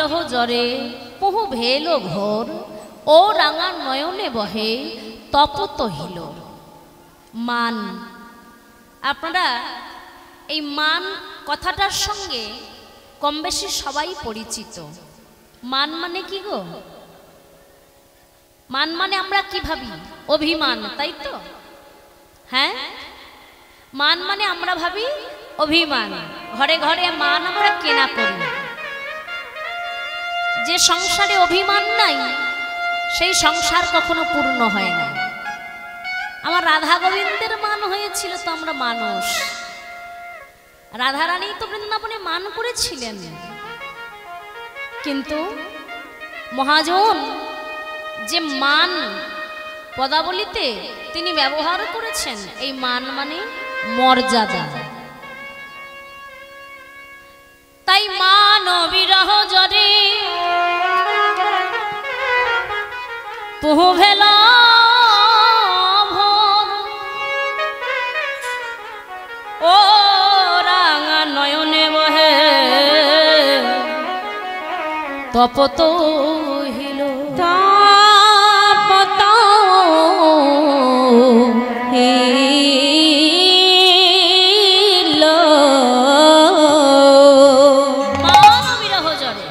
বিরহ জ্বরে বহু ভেল ঘোর, ও রাঙা নয়নে বহে তপত হিল। মান, আপনারা এই মান কথাটার সঙ্গে কম বেশি সবাই পরিচিত। মান মানে কি গো? মান মানে আমরা কি ভাবি? অভিমান, তাই তো? হ্যাঁ, মান মানে আমরা ভাবি অভিমান। ঘরে ঘরে মান আমরা কেনা করি। যে সংসারে অভিমান নাই সেই সংসার কখনো পূর্ণ হয় না। আমার রাধা গোবিন্দের মান হয়েছিল তো আমরা মানুষ। রাধারানী তো বৃন্দাবনে মান করেছিলেন, কিন্তু মহাজন যে মান পদাবলিতে তিনি ব্যবহার করেছেন, এই মান মানে মর্যাদা। তাই মান বিরহ জ্বরে বহু ভেলা ভোর, ও রাঙা নয়নে বহে তপত হিল। তপত হিল। মান বিরহ জ্বরে।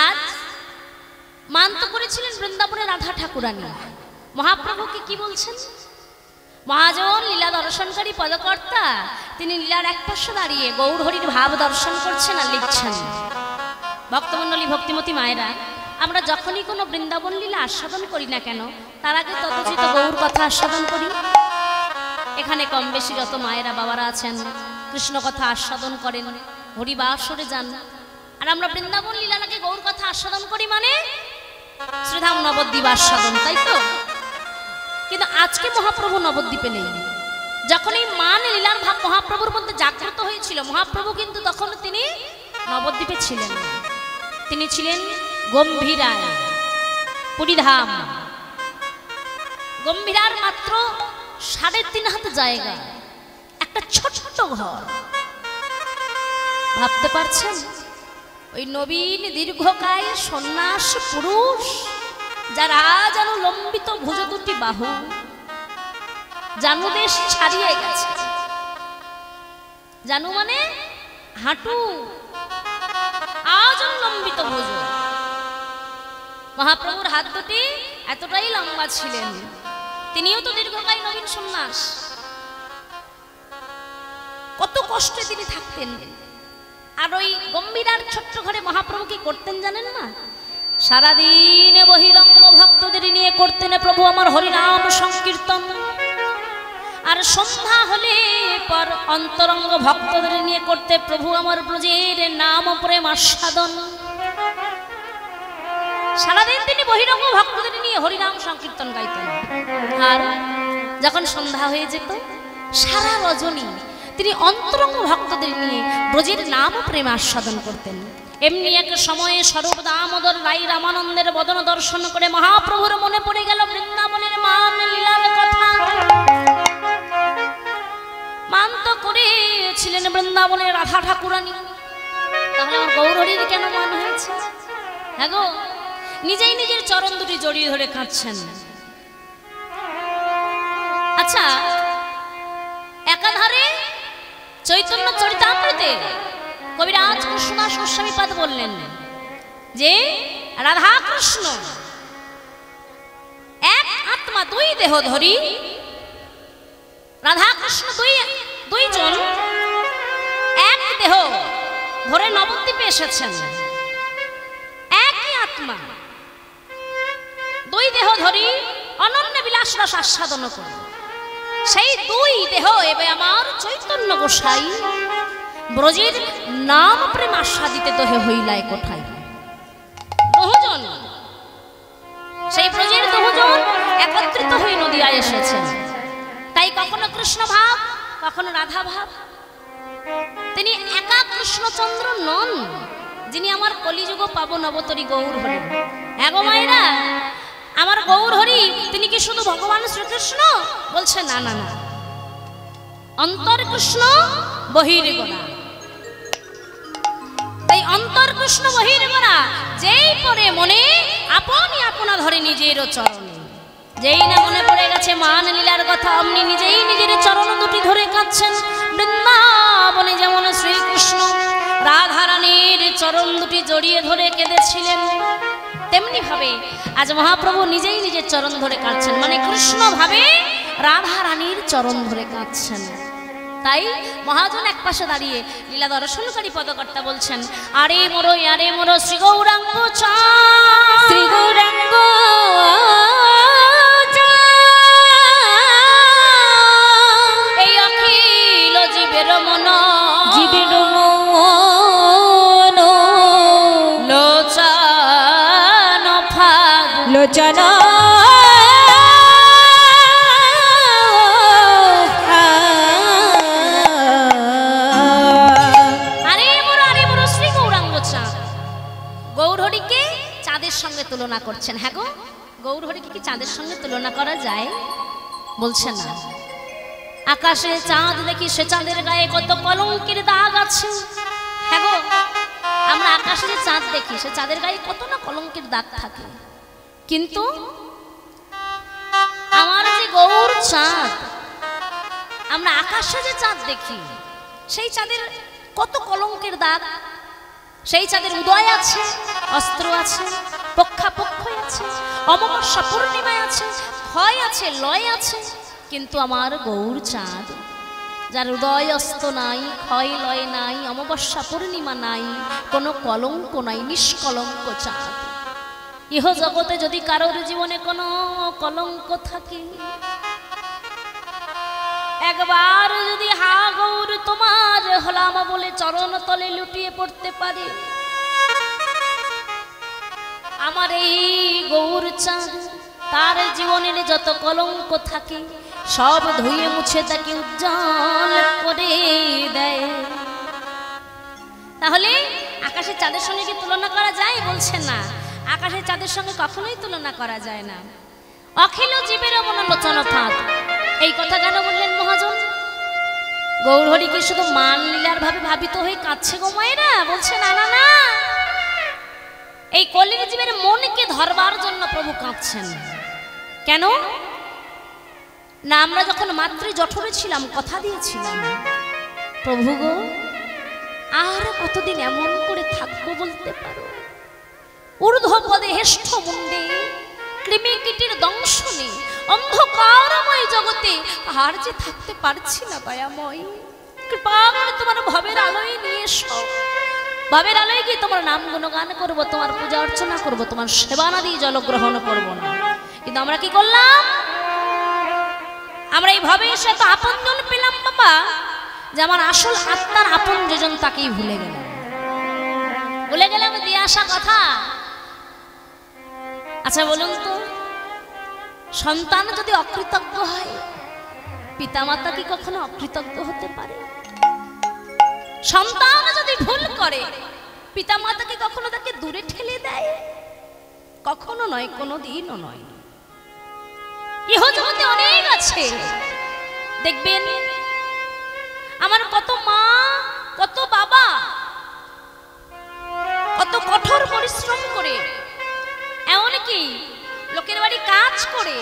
আজ মান তো করেছিলেন বৃন্দাবনের রাধা ঠাকুরানী। মহাপ্রভুকে কি বলছেন? মহাজন লীলা দর্শনকারী পদকর্তা, তিনি লীলার এক পাশে দাঁড়িয়ে গৌর হরির ভাব দর্শন করছেন আর লিখছেন। ভক্তমণ্ডলী, ভক্তিমতী মায়েরা, আমরা যখনই কোনো বৃন্দাবন লীলা আস্বাদন করি না কেন, তার আগে তথোচিত গৌর কথা আস্বাদন করি। এখানে কম বেশি যত মায়েরা বাবারা আছেন কৃষ্ণ কথা আস্বাদন করেন, হরিবাসরে যান, আর আমরা বৃন্দাবন লীলার আগে গৌর কথা আস্বাদন করি, মানে শ্রীধাম নবদ্বীপ আস্বাদন, তাই তো? কিন্তু আজকে মহাপ্রভু নবদ্বীপে নেই। যখন এই মান লীলার ভাব মহাপ্রভুর মধ্যে জাগ্রত হয়েছিল, মহাপ্রভু কিন্তু তখন তিনি নবদ্বীপে ছিলেন। তিনি ছিলেন গম্ভীরায়, পুরীধাম। গম্ভীরার মাত্র 3.5 হাত জায়গা, একটা ছোট্ট ঘর। ভাবতে পারছেন? ওই নবীন দীর্ঘকায় সন্ন্যাস পুরুষ, যার যেন লম্বিত ভুজ দুটি বাহু, জানু দেশ ছাড়িয়ে গেছে। জানু মানে হাঁটু, আজও লম্বিত ভুজ। মহাপ্রভুর হাত দুটি এতটাই লম্বা ছিলেন। তিনিও তো দীর্ঘকায় নবীন সন্ন্যাস। কত কষ্টে তিনি থাকতেন। আর ওই গম্ভীরার ছোট্ট ঘরে মহাপ্রভু কি করতেন জানেন না? সারাদিন বহিরঙ্গ ভক্তদের নিয়ে করতেন প্রভু আমার হরিনাম সংকীর্তন, আর সন্ধ্যা হলে পর অন্তরঙ্গ ভক্তদের নিয়ে করতে প্রভু আমার ব্রজের নাম প্রেম আস্বাদন। সারাদিন তিনি বহিরঙ্গ ভক্তদের নিয়ে হরিনাম সংকীর্তন গাইতেন, আর যখন সন্ধ্যা হয়ে যেত সারা রজনী তিনি অন্তরঙ্গ ভক্তদের নিয়ে ব্রজের নাম প্রেম আস্বাদন করতেন। এমনি এক সময়ে স্বরূপ দামোদর রাই রামানন্দের বদন দর্শন করে মহাপ্রভুর মনে পড়ে গেল বৃন্দাবনের মান লীলার কথা। মান তো করেছিলেন বৃন্দাবনের রাধা ঠাকুরানী, তাহলে আমার গৌর হরির কেন মান হয়েছে? হ্যাঁ গো, নিজেই নিজের চরণ দুটি জড়িয়ে ধরে কাঁদছেন। আচ্ছা, একাধারে চৈতন্য চরিতামৃতে কবিরাজ কৃষ্ণদাস গোস্বামীপাদ বললেন যে রাধা কৃষ্ণ এক আত্মা দুই দেহ ধরি, রাধা কৃষ্ণ দুইজন এক দেহ ধরে নবদ্বীপে এসেছেন। একই আত্মা দুই দেহ ধরি অনন্য বিলাস রস আস্বাদন করে। সেই দুই দেহ এবে আমার চৈতন্য গোসাই ব্রজের নাম প্রেম আস্বাদিতে দহে হইলায় কোঠায়। বহুজন, সেই ব্রজের বহুজন একত্রিত হয়ে নদিয়ায় এসেছেন। তাই কখনো কৃষ্ণ ভাব, কখনো রাধা ভাব। তিনি একা কৃষ্ণচন্দ্র নন, যিনি আমার কলিযুগ পাবন অবতরী গৌর হরি। হ্যাঁ গো মায়েরা, আমার গৌর হরি তিনি কি শুধু ভগবান শ্রীকৃষ্ণ? বলছে না না না, অন্তর কৃষ্ণ বহির্গোণা। তাই এই অন্তর কৃষ্ণ বহির্গণা যেই পরে মনে আপনি আপনা ধরে নিজের চরণে, যেই না মনে পড়ে গেছে মান লীলার কথা, অমনি নিজেই নিজের চরণ দুটি ধরে কাঁদছেন। বৃন্দাবনে যেমন শ্রীকৃষ্ণ রাধারানীর চরণ দুটি জড়িয়ে ধরে কেঁদেছিলেন, তেমনি ভাবে আজ মহাপ্রভু নিজেই নিজের চরণ ধরে কাঁদছেন, মানে কৃষ্ণ ভাবে রাধারানীর চরণ ধরে কাঁদছেন। তাই মহাজন এক পাশে দাঁড়িয়ে লীলা দর্শনকারী পদকর্তা বলছেন, আরে মোরো শ্রী গৌরাঙ্গ চা, শ্রী গৌরাঙ্গ এই অখিল জীবের মন, জীবের মন লোচন ফাগ লোচনা সঙ্গে তুলনা করছেন। হ্যাঁ গো, গৌরহরিকে কি চাঁদের সঙ্গে তুলনা করা যায়? বলছেন না। আকাশে চাঁদ দেখি, সে চাঁদের গায়ে কত কলঙ্কের দাগ আছে। হ্যাঁ গো, আমরা আকাশে যে চাঁদ দেখি, সে চাঁদের গায়ে কত না কলঙ্কের দাগ থাকে, কিন্তু আমার যে গৌর চাঁদ, আমরা আকাশে যে চাঁদ দেখি, সেই চাঁদের কত কলঙ্কের দাগ। সেই চাঁদের উদয় আছে, অস্ত্র আছে, পক্ষাপক্ষ আছে, অমাবস্যা পূর্ণিমায় আছে, ক্ষয় আছে, লয় আছে, কিন্তু আমার গৌর চাঁদ, যার উদয় অস্ত নাই, ক্ষয় লয় নাই, অমাবস্যা পূর্ণিমা নাই, কোনো কলঙ্ক নাই, নিষ্কলঙ্ক চাঁদ। ইহ জগতে যদি কারোর জীবনে কোনো কলঙ্ক থাকে, একবার যদি হা গৌর তোমার হলাম বলে চরণ তলে লুটিয়ে পড়তে পারে, আমার এই গৌর চাঁদ তার জীবনের যত কলঙ্ক থাকে সব ধুয়ে মুছে তাকে উজ্জ্বল করে দেয়। তাহলে আকাশের চাঁদের সঙ্গে কি তুলনা করা যায়? বলছে না, আকাশের চাঁদের সঙ্গে কখনোই তুলনা করা যায় না। অখিল জীবের মন লোচন ফাঁদ, এই কথা কেন বললেন মহাজন? গৌরহরি কি শুধু মান লীলার ভাবে ভাবিত হয়ে কাঁদছে গো মায়েরা? বলছে না না না, এই কলির জীবের মনকে ধরবার জন্য প্রভু কাঁদছেন। কেন না, আমরা যখন মাতৃ জঠরে ছিলাম কথা দিয়েছিলাম, প্রভু গো আর কতদিন এমন করে থাকবো বলতে পারো? ঊর্ধ্ব পদে হেষ্ঠ মুন্ডে কৃমি কীটের দংশনে অন্ধকারময় জগতে আর যে থাকতে পারছি না দয়াময়, কৃপা করে তোমার ভবের আলোয় নিয়ে এসো। ভবের আলোয় গিয়ে তোমার নাম গুণগান করবো, তোমার পূজা অর্চনা করবো, তোমার সেবা না দিয়ে জলগ্রহণ করবো না। কিন্তু আমরা কি করলাম? আমরা এই ভবে এসে তো আপনজন পেলাম বাবা, যে আমার আসল আত্মার আপন যেজন তাকেই ভুলে গেলাম। ভুলে গেলাম দিয়ে আসা কথা। আচ্ছা বলুন তো, সন্তান যদি অকৃতজ্ঞ হয়, পিতামাতা কি কখনো অকৃতজ্ঞ হতে পারে? সন্তান যদি ভুল করে, পিতামাতা কি কখনো তাকে দূরে ঠেলে দেয়? কখনো নয়, কোনো দিনও নয়। ইহ জগতে অনেক আছে, দেখবেন আমার কত মা, কত বাবা কত কঠোর পরিশ্রম করে, এমনকি লোকের বাড়ি কাজ করে,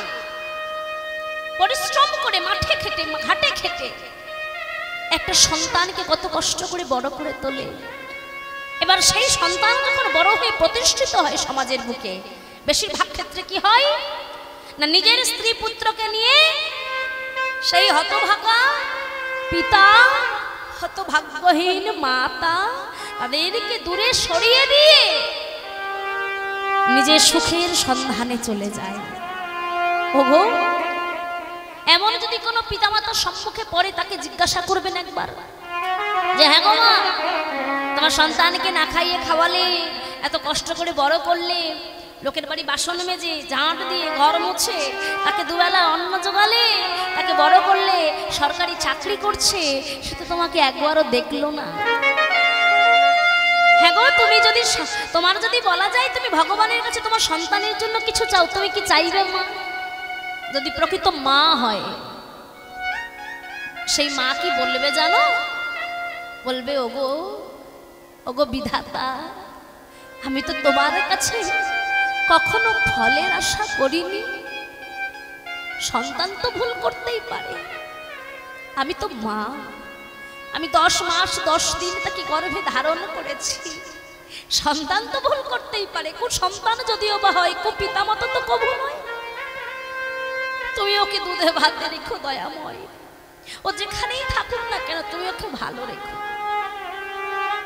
পরিশ্রম করে, মাঠে খেটে, ঘাটে খেটে একটা সন্তানকে কত কষ্ট করে বড় করে তোলে। এবার সেই সন্তান যখন বড় হয়ে প্রতিষ্ঠিত হয় সমাজের বুকে, বেশিরভাগ ক্ষেত্রে কি হয় না, নিজের স্ত্রী পুত্রকে নিয়ে সেই হতভাগা পিতা, হতভাগ্যহীন মাতা, তাদেরকে দূরে সরিয়ে দিয়ে নিজের সুখের সন্ধানে চলে যায়। ওগো, এমন যদি কোনো পিতামাতার সম্মুখে পড়ে, তাকে জিজ্ঞাসা করবেন একবার যে হ্যাঁ গো মা, তোমার সন্তানকে না খাইয়ে খাওয়ালে, এত কষ্ট করে বড় করলে, লোকের বাড়ি বাসন মেজে, ঝাঁট দিয়ে, ঘর মুছে, তাকে দুবেলা অন্ন জোগালে, তাকে বড় করলে, সরকারি চাকরি করছে, সে তো তোমাকে একবারও দেখলো না। হ্যাঁ গো, তুমি যদি, তোমার যদি বলা যায় তুমি ভগবানের কাছে তোমার সন্তানের জন্য কিছু চাও, তুমি কি চাইবে মা? যদি প্রকৃত মা হয়, সেই মা কি বলবে জানো? বলবে ওগো ওগো বিধাতা, আমি তো তোমার কাছে কখনো ফলের আশা করিনি। সন্তান তো ভুল করতেই পারে, আমি তো মা, আমি 10 মাস 10 দিন তাকে গর্ভে ধারণ করেছি। সন্তান তো ভুল করতেই পারে, কোন সন্তান যদিও বা হয়, কো পিতামাতা তো কবু নয়। তুমি ওকে দুধে ভাতে রেখো দয়াময়, ও যেখানেই থাকুক না কেন তুমি ওকে ভালো রেখো।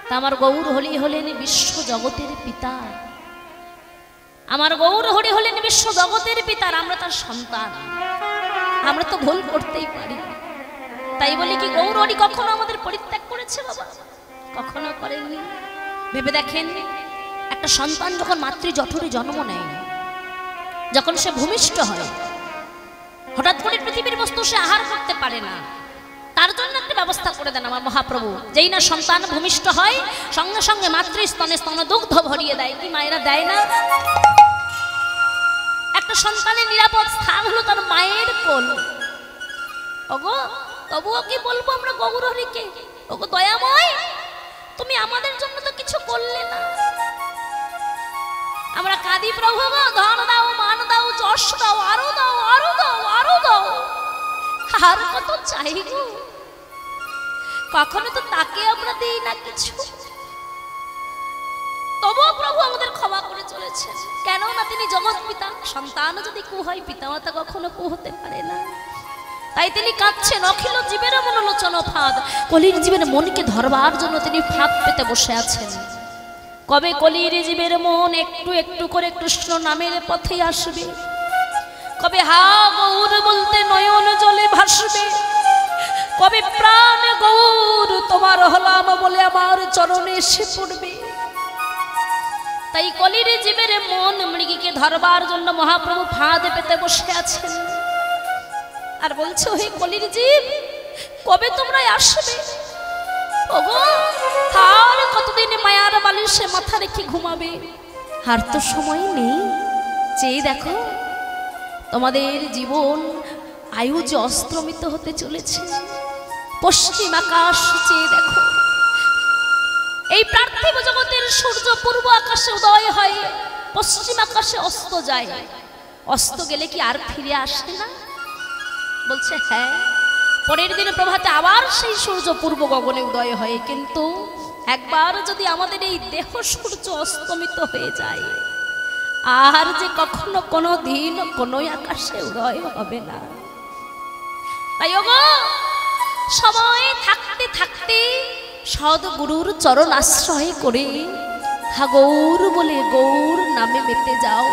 তা আমার গৌর হরি হলেন বিশ্ব জগতের পিতা, আমার গৌর হরি হলেন বিশ্ব জগতের পিতার, আমরা তার সন্তান, আমরা তো ভুল করতেই পারি। তাই বলি কি গৌর হরি কখনো আমাদের পরিত্যাগ করেছে বাবা? কখনো করেননি। ভেবে দেখেন, একটা সন্তান যখন মাতৃ জঠরে জন্ম নেয়, যখন সে ভূমিষ্ঠ হয়, হঠাৎ করে পৃথিবীর বস্তু সে আহার করতে পারে না, তার জন্য একটা ব্যবস্থা করে দেন আমার মহাপ্রভু। যেই না সন্তান ভূমিষ্ঠ হয়, সঙ্গে সঙ্গে মাতৃস্তনে স্তনদুগ্ধ ভরিয়ে দেয়। কি মায়েরা দেয় না? একটা সন্তানের নিরাপদ স্থান হলো তার মায়ের কোল। ওগো, তবুও কি বলবো আমরা গৌর হরিকে, ওগো দয়াময়, তুমি আমাদের জন্য তো কিছু করলে না। আমরা কাঁদি, প্রভু গো, ধন দাও, মান দাও, যশ দাও, আরো দাও, আরো দাও, আরো দাও, আর কত চাই গো? কখনো তো তাকে আমরা দিই না কিছু। তবুও প্রভু আমাদের ক্ষমা করে চলেছেন, কেন না তিনি জগৎ পিতা। সন্তান যদি কু হয়, পিতামাতা কখনো কু হতে পারে না। তাই তিনি কাঁদছেন, অখিল জীবের মনোলোচন ফাঁদ। কলির জীবের মনকে ধরবার জন্য তিনি ফাঁদ পেতে বসে আছেন। কবে কলির জীবের মন একটু একটু করে কৃষ্ণ নামের পথে আসবে, কবে হা গৌর বলতে নয়ন জলে ভাসবে, কবে প্রাণ গৌর তোমার হলাম বলে আমার চরণে এসে পড়বে। তাই কলির জীবের মন মৃগীকে ধরবার জন্য মহাপ্রভু ফাঁদ পেতে বসে আছেন, আর বলছে, ওই কলির জীব কবে তোমরা আসবে? ওগো, আর কতদিন মায়ার বালিশে মাথা রেখে ঘুমাবে? আর তো সময় নেই। চেয়ে দেখো, তোমাদের জীবন আয়ু যে অস্ত্রমিত হতে চলেছে। পশ্চিম আকাশ চেয়ে দেখো, এই পার্থিব জগতের সূর্য পূর্ব আকাশে উদয় হয়, পশ্চিম আকাশে অস্ত যায়। অস্ত গেলে কি আর ফিরে আসে না? বলছে হ্যাঁ, পরের দিনে প্রভাতে আবার সেই সূর্য পূর্ব গগনে উদয় হয়। কিন্তু একবার যদি আমাদের এই দেহ সূর্য অস্তমিত হয়ে যায়, আর যে কখনো কোনো দিন কোনো আকাশে উদয় হবে না। তাই ওগো, সময় থাকতে থাকতে সদ্গুরুর চরণ আশ্রয় করে হা গৌর বলে গৌর নামে মেতে যাও,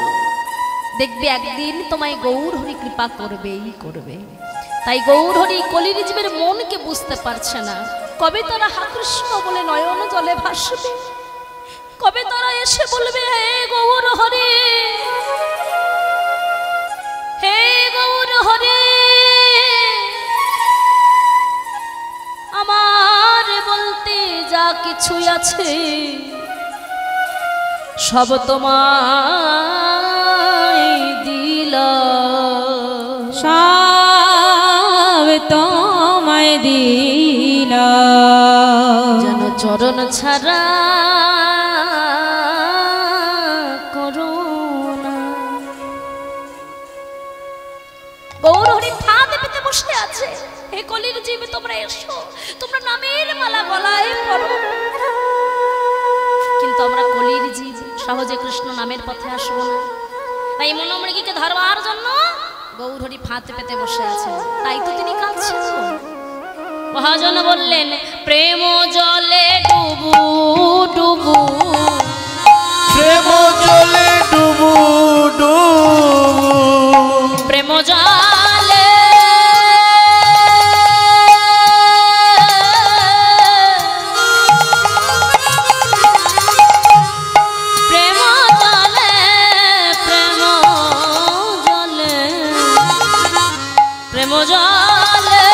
দেখবে একদিন তোমায় গৌর হরি কৃপা করবেই করবে। তাই গৌর হরি কলির জীবের মনকে বুঝতে পারছে না। কবে তারা হা কৃষ্ণ বলে নয়ন জলে ভাসবে, কবে তারা এসে বলবে, হে গৌর হরি, হে গৌর হরি, আমার বলতে যা কিছু আছে সব তোমায় দিলাম, সব তোমায় দিলাম, যেন চরণ ছাড়া করো না। গৌর হরি ফাঁদ পেতে বসে আছে। হে কলির জীব, তোমরা এসো, তোমরা নামের মালা গলায় পরো। কিন্তু আমরা কলির জীব, সহজে কৃষ্ণ নামের পথে আসবো না। তাই মনোমৃগীকে ধরবার জন্য গৌর হরি ফাঁদ পেতে বসে আছেন। তাই তো তিনি কাঁদছেন। মহাজন বললেন, প্রেম জলে ডুবু ডুবু, প্রেম জলে ডুবু ডুবু, প্রেম জলে প্রেম জলে প্রেম জলে প্রেম জলে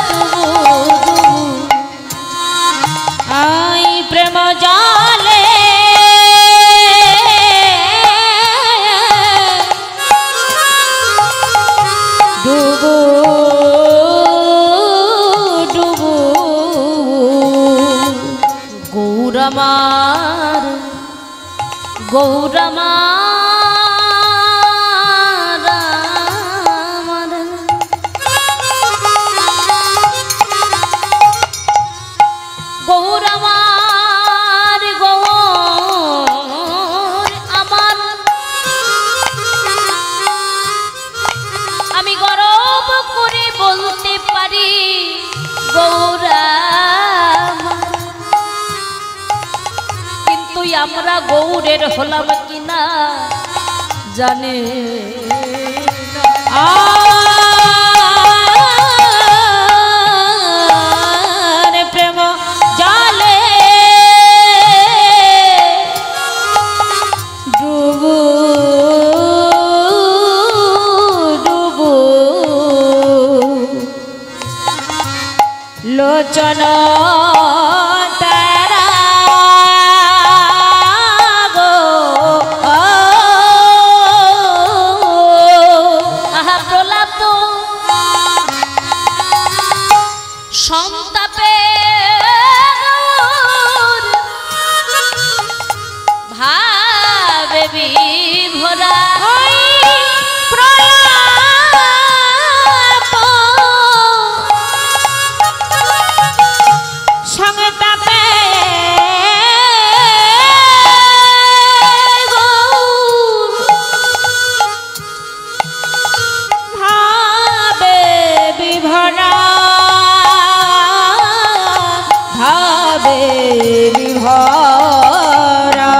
ডুবু ডুবু, আই প্রেম জালে গৌরমা গৌরমার গৌর আমার, আমি গর্ব করে বলতে পারি গৌরমা, কিন্তু আমরা গৌরের হলাম কিনা জানে প্রেম জালে ডুবু ডুবু লোচন তারা গো আহা প্রলাপ সন্তাপে ভাবে বিভোরা সংতাপে ভাবে বিভরা ভাবে বিভরা।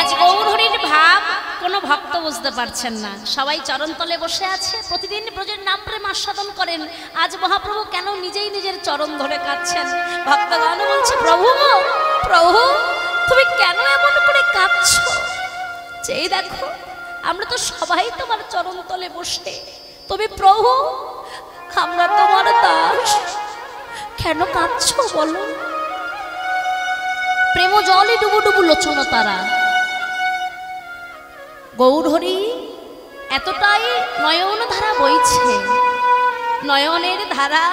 আজ গৌরহরির ভাব কোনো ভক্ত বুঝতে পারছেন না, সবাই চরণতলে বসে আছে, প্রতিদিন ব্রজের নাম প্রেম আস্বাদন করেন। আজ মহাপ্রভু কেন নিজেই নিজের চরণ ধরে কাঁদছেন? ভক্তগণ বলছে, প্রভু গো, প্রভু তুমি কেন এমন করে কাঁদছো? যেই দেখো আমরা তো সবাই তোমার চরণতলে বসে, তুমি প্রভু আমরা তোমার দাস, কেন কাঁদছো বলো? প্রেম জলে ডুবু ডুবু লোচন তারা। গৌরহরি এতটাই নয়ন ধারা বইছে, নয়নের ধারা,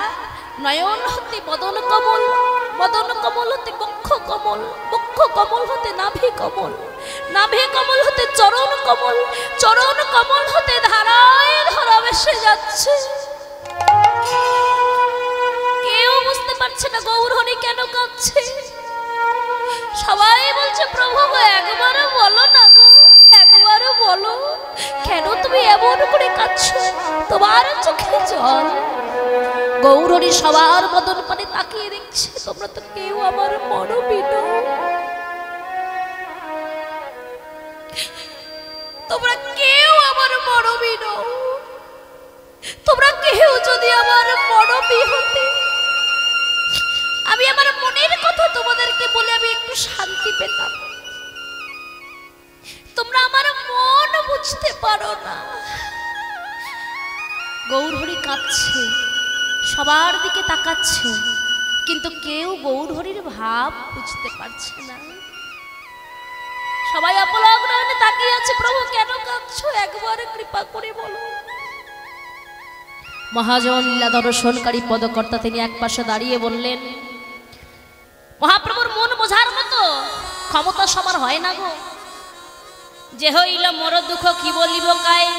নয়ন হতে বদন কমল, বদন কমল হতে বক্ষ কমল, বক্ষ কমল হতে নাভি কমল, নাভি কমল হতে চরণ কমল, চরণ কমল হতে ধারায় ধারা ভেসে যাচ্ছে। কেউ বুঝতে পারছে না গৌরহরি কেন কাঁদছে। সবাই বলছে, প্রভু গো একবারও বলো না গো, একবারও বলো কেন তুমি এমন করে কাঁদছো, তোমার চোখে জল। গৌরহরি সবার বদন পানে তাকিয়ে দেখছে, তোমরা তো কেউ আমার মরবি না, তোমরা কেউ আমার মরবি না, তোমরা কেউ যদি আমার মরবি হতে, আমি আমার মনের কথা তোমাদেরকে বলে আমি একটু শান্তি পেতাম। তোমরা আমার মন বুঝতে পারো না। গৌরহরি কাঁদছে, সবার দিকে তাকাচ্ছে, কিন্তু কেউ গৌরহরির ভাব বুঝতে পারছে না। সবাই অপলক নয়নে তাকিয়ে আছে, প্রভু কেন কাঁদছো একবার কৃপা করে বলো। মহাজন লীলা দর্শনকারী পদকর্তা তিনি এক পাশে দাঁড়িয়ে বললেন, মহাপ্রভুর মন বোঝার মতো ক্ষমতা সবার হয় না গো। যে হইল মোর দুঃখ কি বলিব কায়,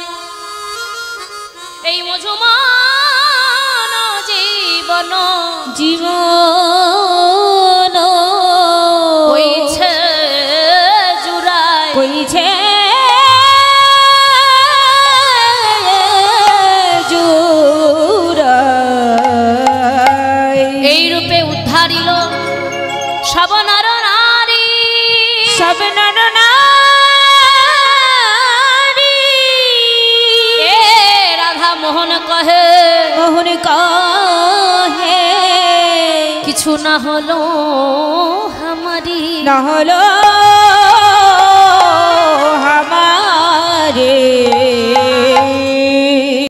এই মজুমান জীবন জীবন হইছে জুড়ায়, কইছে জুড়াই, এই রূপে উদ্ধারিল সব নর নারী, সব নর নারী। এ রাধা মোহন কহে, মোহন কহে কিছু না হলো আমারি, না হলো हमारे